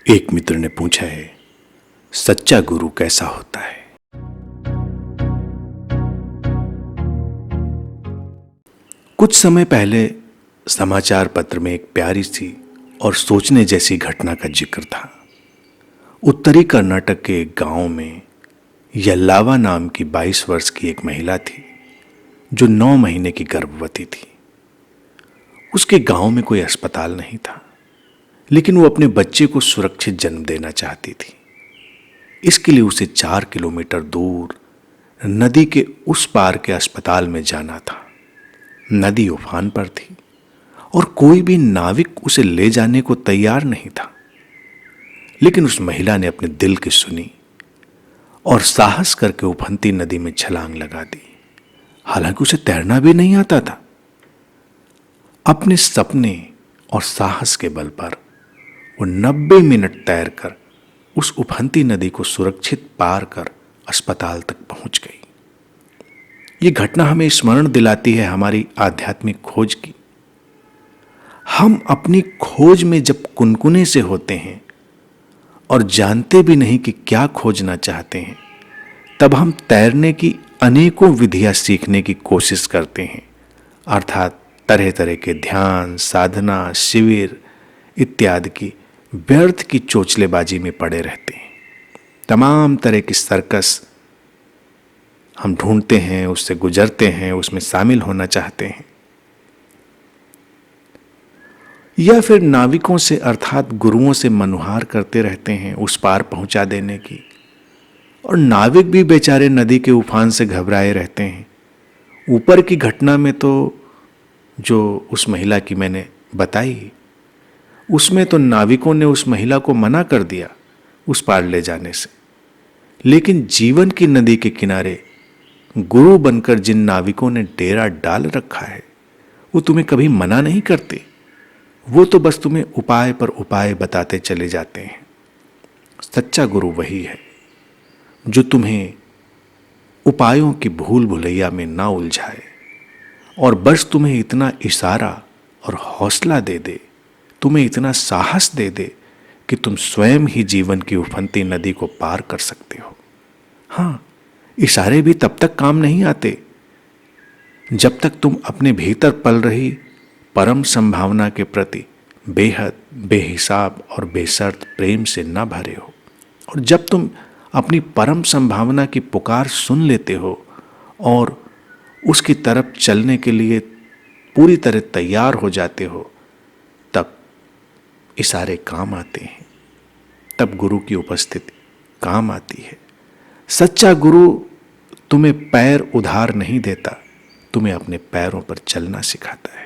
एक मित्र ने पूछा है, सच्चा गुरु कैसा होता है? कुछ समय पहले समाचार पत्र में एक प्यारी सी और सोचने जैसी घटना का जिक्र था। उत्तरी कर्नाटक के एक गांव में यल्लावा नाम की 22 वर्ष की एक महिला थी जो 9 महीने की गर्भवती थी। उसके गांव में कोई अस्पताल नहीं था, लेकिन वो अपने बच्चे को सुरक्षित जन्म देना चाहती थी। इसके लिए उसे 4 किलोमीटर दूर नदी के उस पार के अस्पताल में जाना था। नदी उफान पर थी और कोई भी नाविक उसे ले जाने को तैयार नहीं था। लेकिन उस महिला ने अपने दिल की सुनी और साहस करके उफनती नदी में छलांग लगा दी। हालांकि उसे तैरना भी नहीं आता था। अपने सपने और साहस के बल पर वो 90 मिनट तैरकर उस उफनती नदी को सुरक्षित पार कर अस्पताल तक पहुंच गई। ये घटना हमें स्मरण दिलाती है हमारी आध्यात्मिक खोज की। हम अपनी खोज में जब कुनकुने से होते हैं और जानते भी नहीं कि क्या खोजना चाहते हैं, तब हम तैरने की अनेकों विधियां सीखने की कोशिश करते हैं। अर्थात तरह तरह के ध्यान, साधना, शिविर इत्यादि की व्यर्थ की चोचलेबाजी में पड़े रहते हैं। तमाम तरह की सर्कस हम ढूंढते हैं, उससे गुजरते हैं, उसमें शामिल होना चाहते हैं। या फिर नाविकों से अर्थात गुरुओं से मनुहार करते रहते हैं उस पार पहुंचा देने की। और नाविक भी बेचारे नदी के उफान से घबराए रहते हैं। ऊपर की घटना में तो जो उस महिला की मैंने बताई, उसमें तो नाविकों ने उस महिला को मना कर दिया उस पार ले जाने से। लेकिन जीवन की नदी के किनारे गुरु बनकर जिन नाविकों ने डेरा डाल रखा है, वो तुम्हें कभी मना नहीं करते। वो तो बस तुम्हें उपाय पर उपाय बताते चले जाते हैं। सच्चा गुरु वही है जो तुम्हें उपायों की भूल भुलैया में ना उलझाए और बस तुम्हें इतना इशारा और हौसला दे दे, तुम्हें इतना साहस दे दे कि तुम स्वयं ही जीवन की उफनती नदी को पार कर सकते हो। हाँ, इशारे भी तब तक काम नहीं आते जब तक तुम अपने भीतर पल रही परम संभावना के प्रति बेहद, बेहिसाब और बेशर्त प्रेम से न भरे हो। और जब तुम अपनी परम संभावना की पुकार सुन लेते हो और उसकी तरफ चलने के लिए पूरी तरह तैयार हो जाते हो, तब इशारे काम आते हैं, तब गुरु की उपस्थिति काम आती है। सच्चा गुरु तुम्हें पैर उधार नहीं देता, तुम्हें अपने पैरों पर चलना सिखाता है।